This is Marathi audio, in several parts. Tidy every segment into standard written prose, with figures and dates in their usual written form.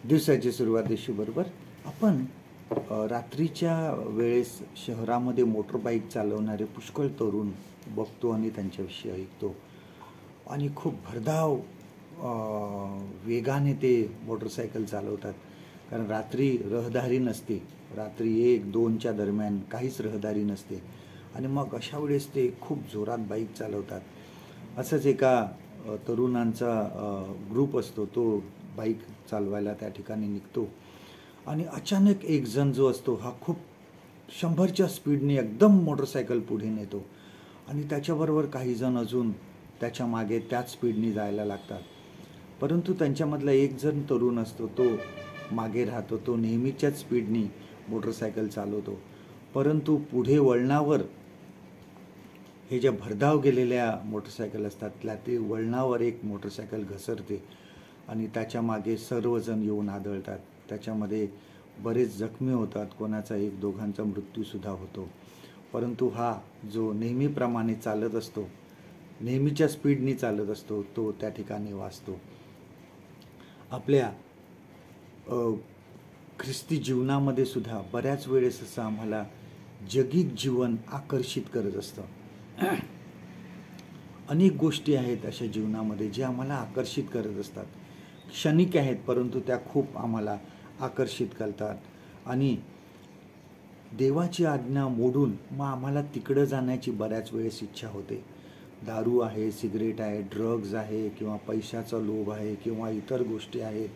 दिवसाची सुरुवात देशूबरोबर आपण रात्रीच्या वेळेस शहरामध्ये मोटरबाईक चालवणारे पुष्कळ तरुण बघतो आणि त्यांच्याविषयी ऐकतो आणि खूप भरधाव वेगाने ते मोटरसायकल चालवतात. कारण रात्री रहदारी नसते, रात्री 1-2च्या दरम्यान काहीच रहदारी नसते आणि मग अशा वेळेस ते खूप जोरात बाईक चालवतात. असंच एका तरुणांचा ग्रुप असतो, तो बाईक चालवायला त्या ठिकाणी निघतो आणि अचानक एक जण जो असतो हा खूप 100च्या स्पीडने एकदम मोटरसायकल पुढे नेतो आणि त्याच्याबरोबर काही जण अजून त्याच्या मागे त्याच स्पीडने जायला लागतात. परंतु त्यांच्यामधला एक जण तरुण असतो, तो मागे राहतो, तो नेहमीच्याच स्पीडने मोटरसायकल चालवतो. परंतु पुढे वळणावर हे ज्या भरधाव गेलेल्या मोटरसायकल असतात त्या ते वळणावर एक मोटरसायकल घसरते आणि त्याच्या मागे सर्वजण येऊन आदळतात. त्याच्यामध्ये बरेच जखमी होतात, कोणाचा 1-2घांचा मृत्यूसुद्धा होतो. परंतु हा जो नेहमीप्रमाणे चालत असतो, नेहमीच्या स्पीडनी चालत असतो, तो त्या ठिकाणी वाचतो. आपल्या ख्रिस्ती जीवनामध्ये सुद्धा बऱ्याच वेळेस असं आम्हाला जगिक जीवन आकर्षित करत असतं. अनेक गोष्टी आहेत अशा जीवनामध्ये जे आम्हाला आकर्षित करत असतात. क्षणिक आहेत परंतु त्या खूप आम्हाला आकर्षित करतात आणि देवाची आज्ञा मोडून मग आम्हाला तिकडं जाण्याची बऱ्याच वेळेस इच्छा होते. दारू आहे, सिगरेट आहे, ड्रग्ज आहे किंवा पैशाचा लोभ आहे किंवा इतर गोष्टी आहेत,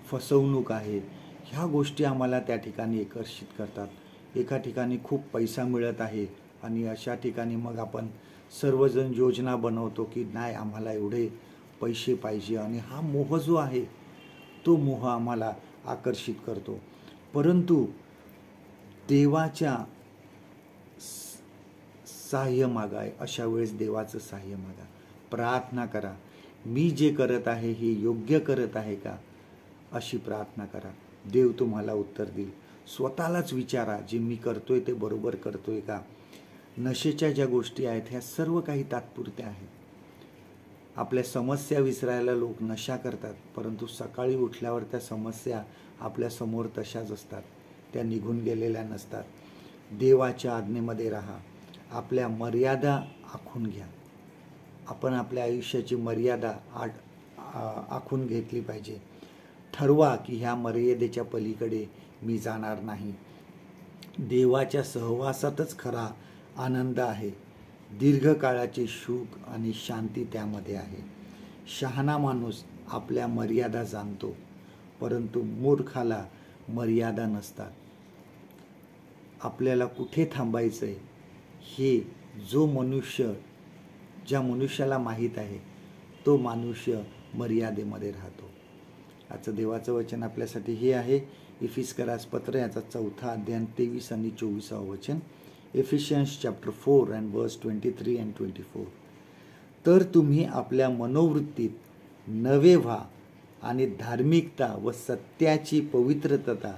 फसवणूक आहे, ह्या गोष्टी आम्हाला त्या ठिकाणी आकर्षित करतात. एका ठिकाणी खूप पैसा मिळत आहे आणि अशा ठिकाणी मग आपण सर्वजण योजना बनवतो की नाही आम्हाला एवढे पैसे पाहिजे आणि हा मोह जो आहे तो मोह आम्हाला आकर्षित करतो. परंतु देवाच्या सहाय्य मागाय, अशा वेळेस देवाचं सहाय्य मागा, प्रार्थना करा. मी जे करत आहे हे योग्य करत आहे का, अशी प्रार्थना करा. देव तुम्हाला उत्तर देईल. स्वतःलाच विचारा, जे मी करतोय ते बरोबर करतोय का. नशेच्या ज्या गोष्टी आहेत ह्या सर्व काही तात्पुरत्या आहेत. आपल्या समस्या विसरायला लोक नशा करतात, परंतु सकाळी उठल्यावर त्या समस्या आपल्यासमोर तशाच असतात, त्या निघून गेलेल्या नसतात. देवाच्या आज्ञेमध्ये राहा, आपल्या मर्यादा आखून घ्या. आपण आपल्या आयुष्याची मर्यादा आखून घेतली पाहिजे. ठरवा की ह्या मर्यादेच्या पलीकडे मी जाणार नाही. देवाच्या सहवासातच खरा आनंद आहे. दीर्घकाळाचे सुख आणि शांती त्यामध्ये आहे. शहाणा माणूस आपल्या मर्यादा जाणतो, परंतु मूर्खाला मर्यादा नसतात. आपल्याला कुठे थांबायचंय हे ज्या मनुष्याला माहीत आहे तो मनुष्य मर्यादेमध्ये राहतो. आजचं देवाचं वचन आपल्यासाठी हे आहे. इफिस्करास पत्र याचा 4था अध्याय 23 आणि 24 वचन. Ephesians chapter 4 and verse 23 and 24. तर तुम्ही आपल्या मनोवृत्तीत नवे व्हा आणि धार्मिकता व सत्याची पवित्रता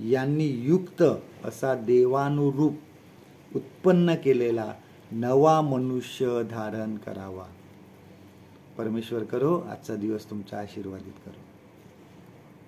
यांनी युक्त असा देवानुरूप उत्पन्न केलेला नवा मनुष्य धारण करावा. परमेश्वर करो आजचा दिवस तुमचा आशीर्वादित करो.